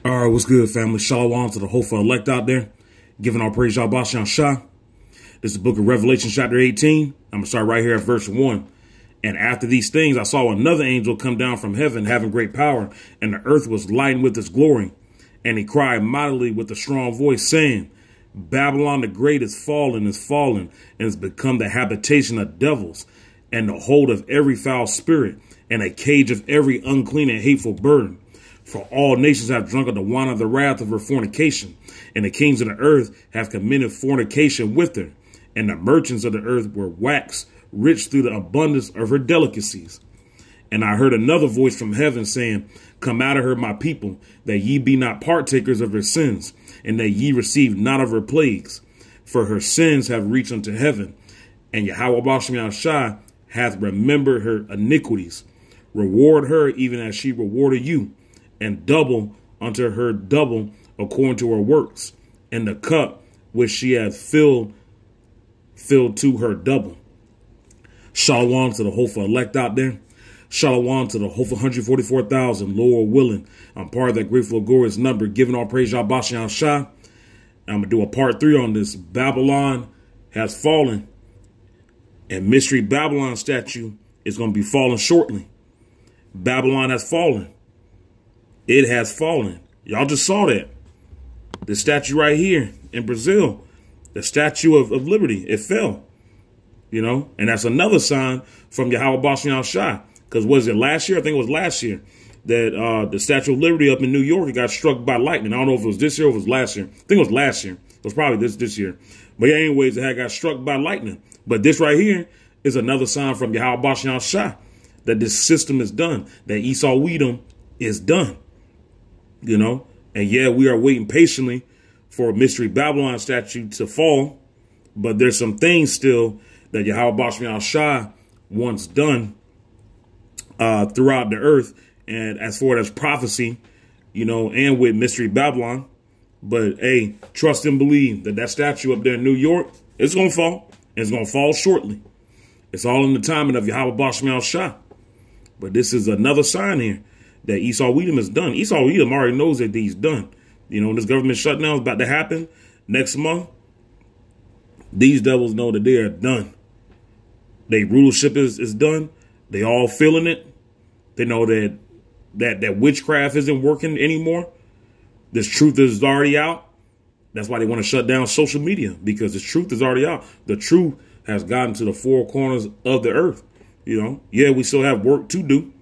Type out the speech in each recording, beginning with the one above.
All right, what's good, family? Shalom to the hopeful elect out there. Giving all praise, Yahweh Shah. This is the book of Revelation, chapter 18. I'm going to start right here at verse 1. And after these things, I saw another angel come down from heaven, having great power, and the earth was lightened with his glory. And he cried mightily with a strong voice, saying, Babylon the great is fallen, and has become the habitation of devils, and the hold of every foul spirit, and a cage of every unclean and hateful bird. For all nations have drunk of the wine of the wrath of her fornication, and the kings of the earth have committed fornication with her, and the merchants of the earth were waxed rich through the abundance of her delicacies. And I heard another voice from heaven saying, Come out of her, my people, that ye be not partakers of her sins, and that ye receive not of her plagues. For her sins have reached unto heaven, and Yahweh Shah hath remembered her iniquities. Reward her even as she rewarded you, and double unto her double according to her works, and the cup which she hath filled to her double. Shalom to the hopeful elect out there. Shalom to the hopeful 144,000, Lord willing. I'm part of that grateful, glorious number, giving all praise, Yahweh Shah. I'm going to do a part 3 on this. Babylon has fallen, and Mystery Babylon statue is going to be falling shortly. Babylon has fallen. It has fallen. Y'all just saw that. The statue right here in Brazil, the Statue of Liberty, it fell. You know, and that's another sign from Yahweh Shah. Because was it last year? I think it was last year that the Statue of Liberty up in New York, it got struck by lightning. I don't know if it was this year or if it was last year. I think it was last year. It was probably this year. But yeah, anyways, it had got struck by lightning. But this right here is another sign from Yahweh Shah that this system is done, that Esau Wedom is done. You know, and yeah, we are waiting patiently for a Mystery Babylon statue to fall. But there's some things still that Yahweh Shah wants done throughout the earth. And as far as prophecy, you know, and with Mystery Babylon. But hey, trust and believe that that statue up there in New York, it's going to fall. And it's going to fall shortly. It's all in the timing of Yahweh Shah. But this is another sign here that Esau Wedom is done. Esau Wedom already knows that he's done. You know, when this government shutdown is about to happen next month, these devils know that they are done. Their rulership is done. They all feeling it. They know that witchcraft isn't working anymore. This truth is already out. That's why they want to shut down social media, because the truth is already out. The truth has gotten to the four corners of the earth. You know, yeah, we still have work to do,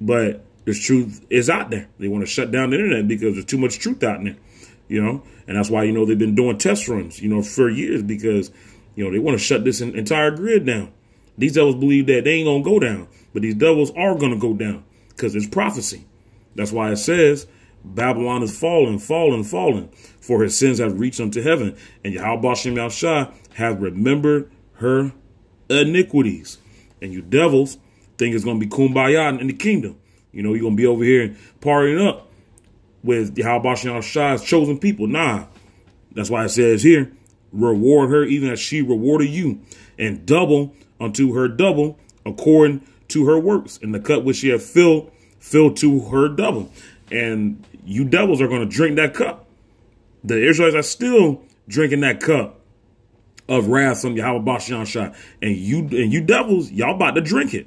but the truth is out there. They want to shut down the internet because there's too much truth out there, you know, and that's why, you know, they've been doing test runs, you know, for years, because, you know, they want to shut this entire grid down. These devils believe that they ain't going to go down, but these devils are going to go down because it's prophecy. That's why it says Babylon is fallen, for his sins have reached unto heaven, and Yahweh Shah hath remembered her iniquities. And you devils think it's going to be kumbaya in the kingdom. You know, you're going to be over here partying up with Yahweh Shah's chosen people. Nah, that's why it says here, reward her even as she rewarded you, and double unto her double according to her works. And the cup which she hath filled to her double. And you devils are going to drink that cup. The Israelites are still drinking that cup of wrath from Yahweh Shah. And you devils, y'all about to drink it.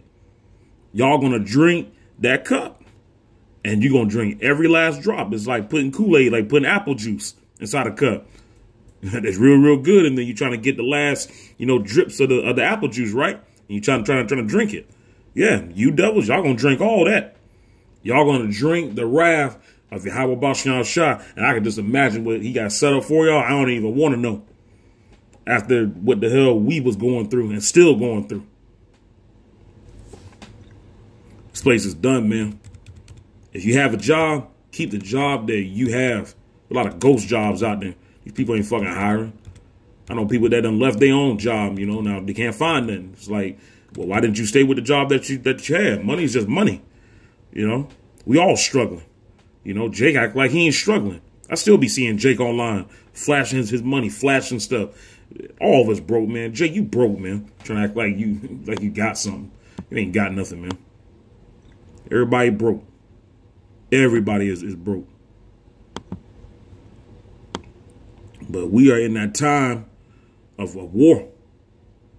Y'all going to drink that cup, and you're going to drink every last drop. It's like putting Kool-Aid, like putting apple juice inside a cup. It's real good. And then you're trying to get the last, you know, drips of the apple juice, right? And you're trying to drink it. Yeah, you devils, y'all going to drink all that. Y'all going to drink the wrath of Yahweh Shah. And I can just imagine what he got set up for y'all. I don't even want to know. After what the hell we was going through and still going through. This place is done, man. If you have a job, keep the job that you have. A lot of ghost jobs out there. These people ain't fucking hiring. I know people that done left their own job, you know, now they can't find nothing. It's like, well, why didn't you stay with the job that you had? Money is just money. You know, we all struggling. You know, Jake act like he ain't struggling. I still be seeing Jake online, flashing his money, flashing stuff. All of us broke, man. Jake, you broke, man. Trying to act like you got something. You ain't got nothing, man. Everybody broke. Everybody is broke. But we are in that time of a war,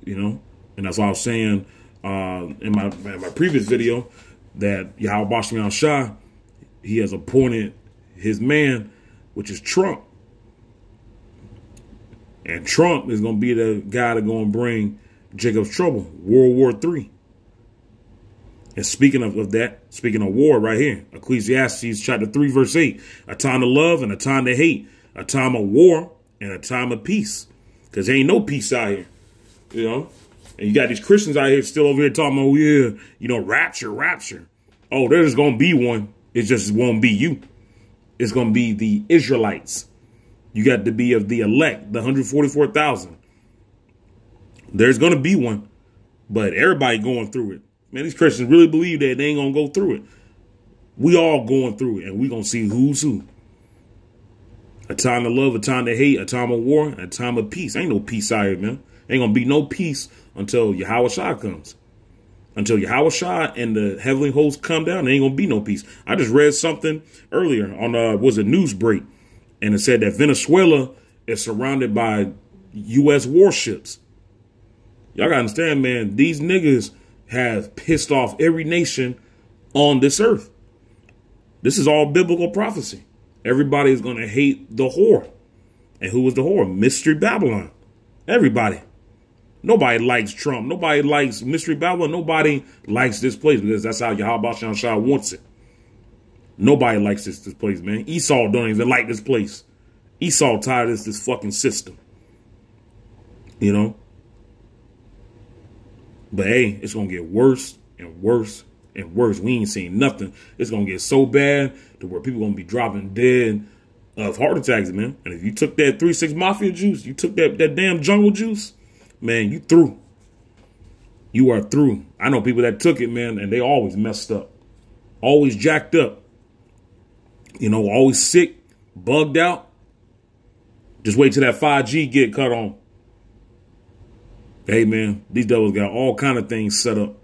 you know, and that's what I was saying in my previous video, that Yahweh Bashem Shah, he has appointed his man, which is Trump. And Trump is going to be the guy that's going to bring Jacob's trouble, World War III. And speaking of that, speaking of war right here, Ecclesiastes chapter 3, verse 8, a time to love and a time to hate, a time of war and a time of peace. Because there ain't no peace out here, you know. And you got these Christians out here still over here talking about, oh, yeah, you know, rapture. Oh, there's going to be one. It just won't be you. It's going to be the Israelites. You got to be of the elect, the 144,000. There's going to be one, but everybody going through it. Man, these Christians really believe that they ain't going to go through it. We all going through it, and we going to see who's who. A time to love, a time to hate, a time of war, and a time of peace. Ain't no peace out here, man. Ain't going to be no peace until Yahweh Shah comes. Until Yahweh Shah and the heavenly hosts come down, there ain't going to be no peace. I just read something earlier on, was a news break, and it said that Venezuela is surrounded by U.S. warships. Y'all got to understand, man, these niggas have pissed off every nation on this earth. This is all biblical prophecy. Everybody is going to hate the whore. And who was the whore? Mystery Babylon. Everybody. Nobody likes Trump. Nobody likes Mystery Babylon. Nobody likes this place because that's how Yahweh Bashem Shah wants it. Nobody likes this place, man. Esau don't even like this place. Esau tired of this fucking system. You know? But hey, it's going to get worse and worse and worse. We ain't seen nothing. It's going to get so bad to where people going to be dropping dead of heart attacks, man. And if you took that 3-6 Mafia juice, you took that damn jungle juice, man, you through. You are through. I know people that took it, man, and they always messed up. Always jacked up. You know, always sick, bugged out. Just wait till that 5G get cut on. Hey, man, these devils got all kind of things set up,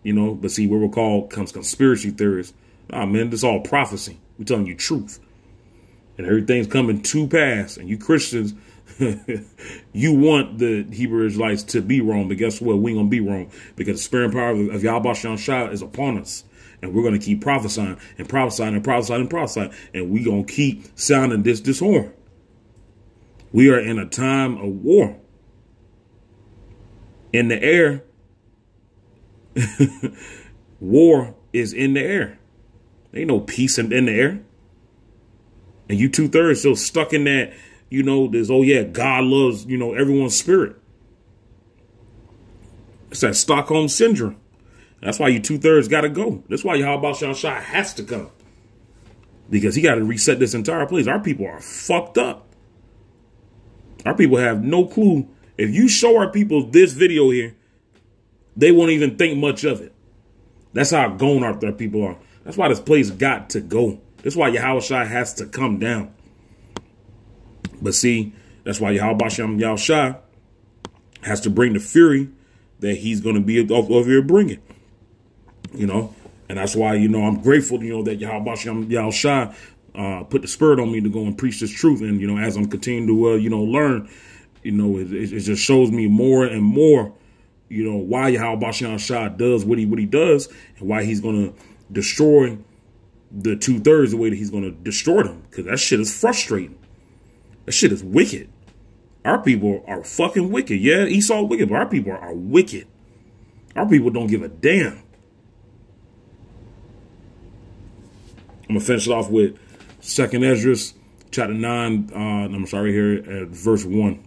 you know, but see, what we're called conspiracy theorists. Nah, man, this all prophecy. We're telling you truth. And everything's coming to pass. And you Christians, you want the Hebrew Israelites to be wrong. But guess what? We ain't going to be wrong. Because the spirit and power of Yahweh Bashem Shah is upon us. And we're going to keep prophesying and prophesying and prophesying and prophesying. And we're going to keep sounding this horn. We are in a time of war. In the air, war is in the air. There ain't no peace in the air. And you 2/3 still stuck in that, you know, this, oh yeah, God loves, you know, everyone's spirit. It's that Stockholm syndrome. That's why you 2/3 got to go. That's why Yahweh Bashem Shah has to come. Because he got to reset this entire place. Our people are fucked up. Our people have no clue. If you show our people this video here, they won't even think much of it. That's how gone our people are. That's why this place got to go. That's why Yahweh Shah has to come down. But see, that's why Yahweh Bashem Shah has to bring the fury that he's going to be over here bringing. You know, and that's why, you know, I'm grateful, you know, that Yahweh Bashem Shah put the spirit on me to go and preach this truth. And, you know, as I'm continuing to, you know, learn, you know, it just shows me more and more, you know, why Yahweh Bashem Shah does what he does and why he's going to destroy the 2/3 the way that he's going to destroy them. Because that shit is frustrating. That shit is wicked. Our people are fucking wicked. Yeah, Esau wicked, but our people are wicked. Our people don't give a damn. I'm going to finish it off with 2nd Ezra, chapter 9, I'm sorry, here at verse 1.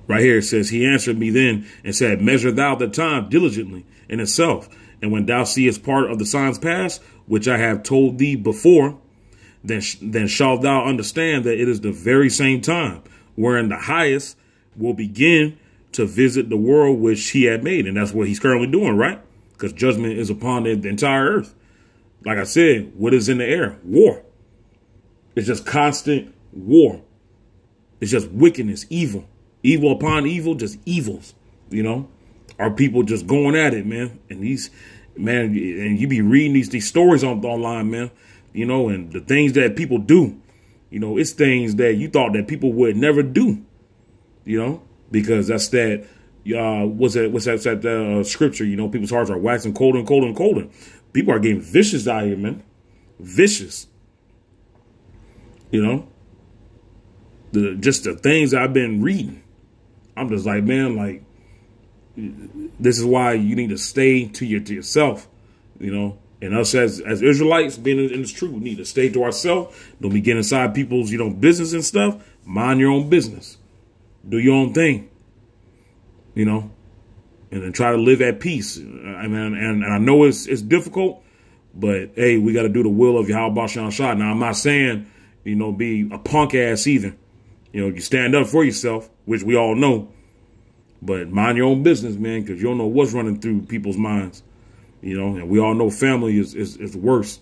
Right here it says, he answered me then and said, measure thou the time diligently in itself. And when thou seest part of the signs past, which I have told thee before, then shalt thou understand that it is the very same time wherein the highest will begin to visit the world which he had made. And that's what he's currently doing, right? Because judgment is upon the entire earth. Like I said, what is in the air? War. It's just constant war. It's just wickedness, evil. Evil upon evil, just evils, you know? Our people just going at it, man. And and you be reading these stories online, man, you know, and the things that people do, you know, it's things that you thought that people would never do, you know, because that's that, what's that scripture, you know, people's hearts are waxing colder and colder and colder. People are getting vicious out here, man. Vicious, you know, just the things I've been reading. I'm just like, man, like, this is why you need to stay to yourself, you know, and us as Israelites being in this truth, we need to stay to ourselves. Don't be getting inside people's, you know, business and stuff. Mind your own business. Do your own thing, you know, and then try to live at peace. I mean, and I know it's difficult, but hey, we got to do the will of Yahweh Bashan Shah. Now, I'm not saying, you know, be a punk ass either. You know, you stand up for yourself, which we all know. But mind your own business, man, because you don't know what's running through people's minds, you know, and we all know family is worse,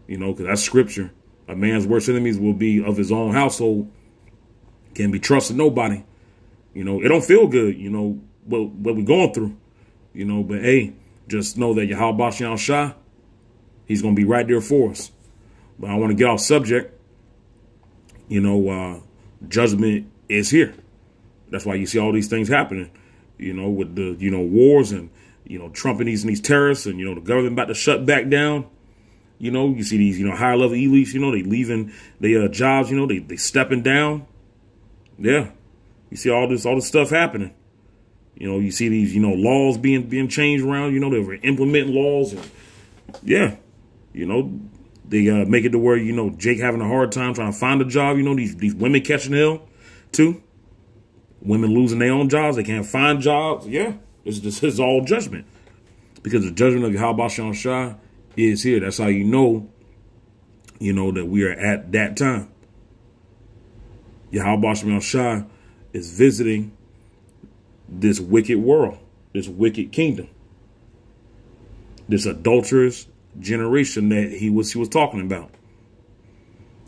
you know, because that's scripture. A man's worst enemies will be of his own household. Can't be trusted nobody. You know, it don't feel good, you know, what we're going through, you know, but hey, just know that Yahweh Bashan Shah, he's going to be right there for us. But I want to get off subject. You know, judgment is here. That's why you see all these things happening, you know, with the, you know, wars and, you know, Trump and these terrorists and, you know, the government about to shut back down. You know, you see these, you know, higher level elites, you know, they leaving their jobs, you know, they stepping down. Yeah. You see all this stuff happening. You know, you see these, you know, laws being changed around, you know, they were implementing laws. And yeah, you know, they make it to where, you know, Jake having a hard time trying to find a job. You know, these women catching hell too. Women losing their own jobs. They can't find jobs. Yeah, this is all judgment. Because the judgment of Yahweh Bashan Shah is here. That's how you know that we are at that time. Yahweh Bashan Shah is visiting this wicked world, this wicked kingdom, this adulterous generation that he was talking about.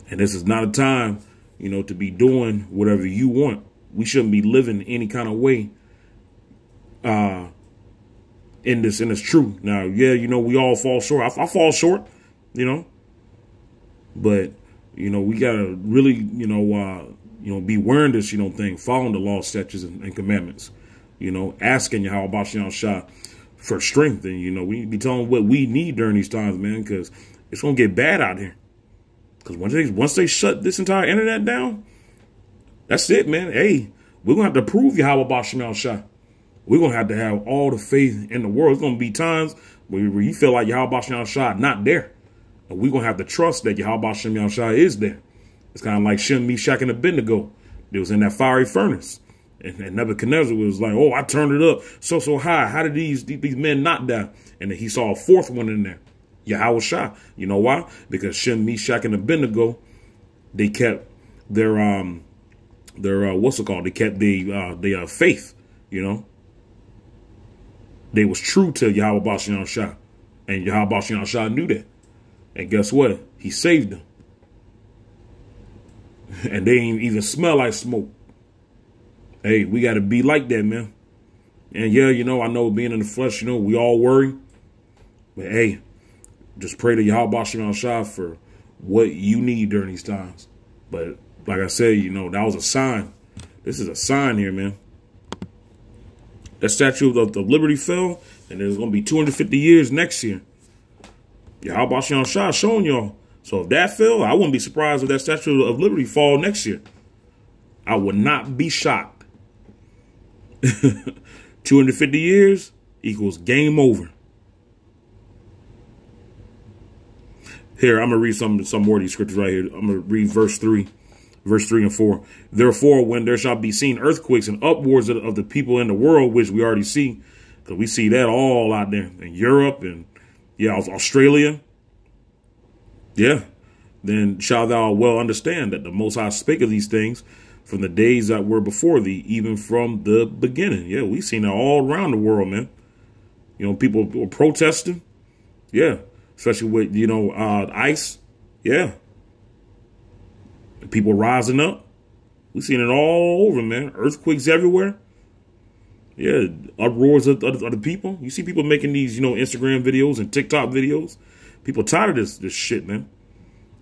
And this is not a time, you know, to be doing whatever you want. We shouldn't be living any kind of way in this truth. Now, yeah, you know, we all fall short. I fall short, you know, but, you know, we got to really, you know, be wearing this, you know, thing, following the law, statutes, and commandments, you know, asking Yahweh Bashan Shah for strength. And, you know, we need to be telling what we need during these times, man, because it's going to get bad out here. Because once they shut this entire internet down, that's it, man. Hey, we're going to have to prove Yahweh Bashan Shah. We're going to have all the faith in the world. It's going to be times where you feel like Yahweh Bashan Shah not there. And we're going to have to trust that Yahweh Bashan Shah is there. It's kind of like Shem, Meshach, and Abednego. They was in that fiery furnace. And Nebuchadnezzar was like, oh, I turned it up so high. How did these men not die? And then he saw a fourth one in there. Yahweh Shah. You know why? Because Shem, Meshach, and Abednego, they kept their what's it called? They kept their faith, you know. They was true to Yahweh Bashan Shah. And Yahweh Bashan Shah knew that. And guess what? He saved them. And they ain't even smell like smoke. Hey, we got to be like that, man. And yeah, you know, I know being in the flesh, you know, we all worry. But hey, just pray to Yahweh Bashan Shah for what you need during these times. But like I said, you know, that was a sign. This is a sign here, man. That Statue of Liberty fell, and there's going to be 250 years next year. Yahweh Bashan Shah showing y'all. So if that fell, I wouldn't be surprised if that Statue of Liberty fall next year. I would not be shocked. 250 years equals game over. Here, I'm going to read some more of these scriptures right here. I'm going to read verse 3. verse 3 and 4. Therefore, when there shall be seen earthquakes and upwards of the people in the world, which we already see, because we see that all out there in Europe and, yeah, Australia. Yeah. Then shalt thou well understand that the Most High spake of these things from the days that were before thee, even from the beginning. Yeah, we seen it all around the world, man. You know, people were protesting. Yeah. Especially with, you know, ICE. Yeah. People rising up. We seen it all over, man. Earthquakes everywhere. Yeah. Uproars of the people. You see people making these, you know, Instagram videos and TikTok videos. People tired of this shit, man.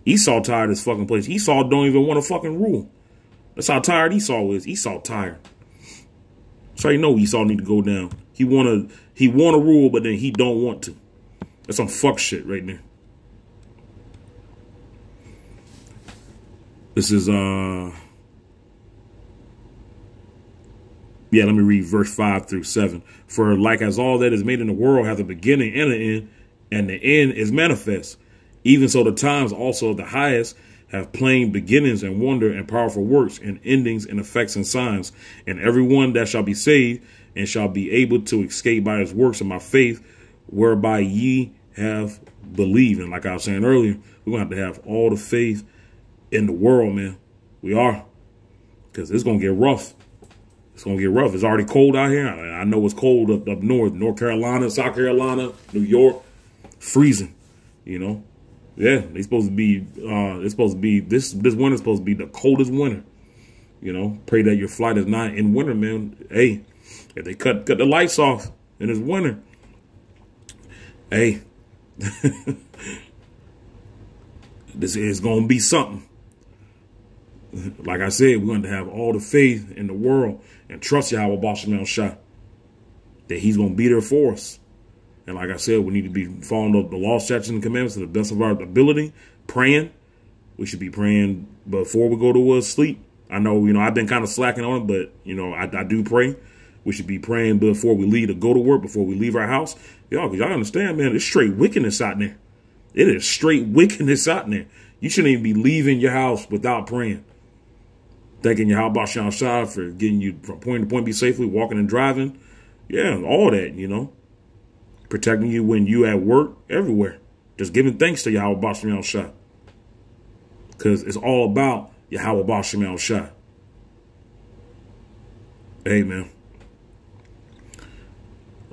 Esau tired of this fucking place. Esau don't even want to fucking rule. That's how tired Esau is. Esau tired. So you know Esau need to go down. He wanna rule, but then he don't want to. That's some fuck shit right there. This is yeah, let me read verse 5 through 7. For like as all that is made in the world hath a beginning and an end, and the end is manifest. Even so the times also of the highest have plain beginnings and wonder and powerful works and endings and effects and signs. And everyone that shall be saved and shall be able to escape by his works of my faith, whereby ye have believed. And like I was saying earlier, we're going to have all the faith in the world, man. We are. Because it's going to get rough. It's going to get rough. It's already cold out here. I know it's cold up north, North Carolina, South Carolina, New York, freezing, you know. Yeah, it's supposed to be, this winter's supposed to be the coldest winter. You know, pray that your flight is not in winter, man. Hey, if they cut the lights off and it's winter, hey, this is going to be something. Like I said, we're going to have all the faith in the world and trust Yahweh B'Shem Shah that he's going to be there for us. And like I said, we need to be following the law, statutes, and commandments to the best of our ability, praying. We should be praying before we go to sleep. I know, you know, I've been kind of slacking on it, but, you know, I do pray. We should be praying before we leave to go to work, before we leave our house. Y'all, because y'all understand, man, it's straight wickedness out there. It is straight wickedness out there. You shouldn't even be leaving your house without praying. Thanking Yahweh B'Shem Shah for getting you from point to point, be safely, walking and driving. Yeah, all that, you know. Protecting you when you at work, everywhere. Just giving thanks to Yahweh B'Shem Shah. Because it's all about Yahweh B'Shem Shah. Hey, man.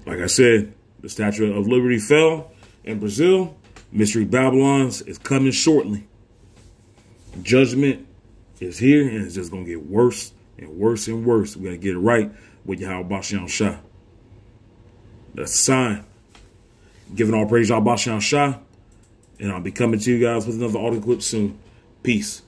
Like I said, the Statue of Liberty fell in Brazil. Mystery Babylon's is coming shortly. Judgment is here, and it's just going to get worse and worse and worse. We got to get it right with Yahweh B'Shem Shah. That's a sign. Giving all praise, Yahweh B'Shem Shah. And I'll be coming to you guys with another audio clip soon. Peace.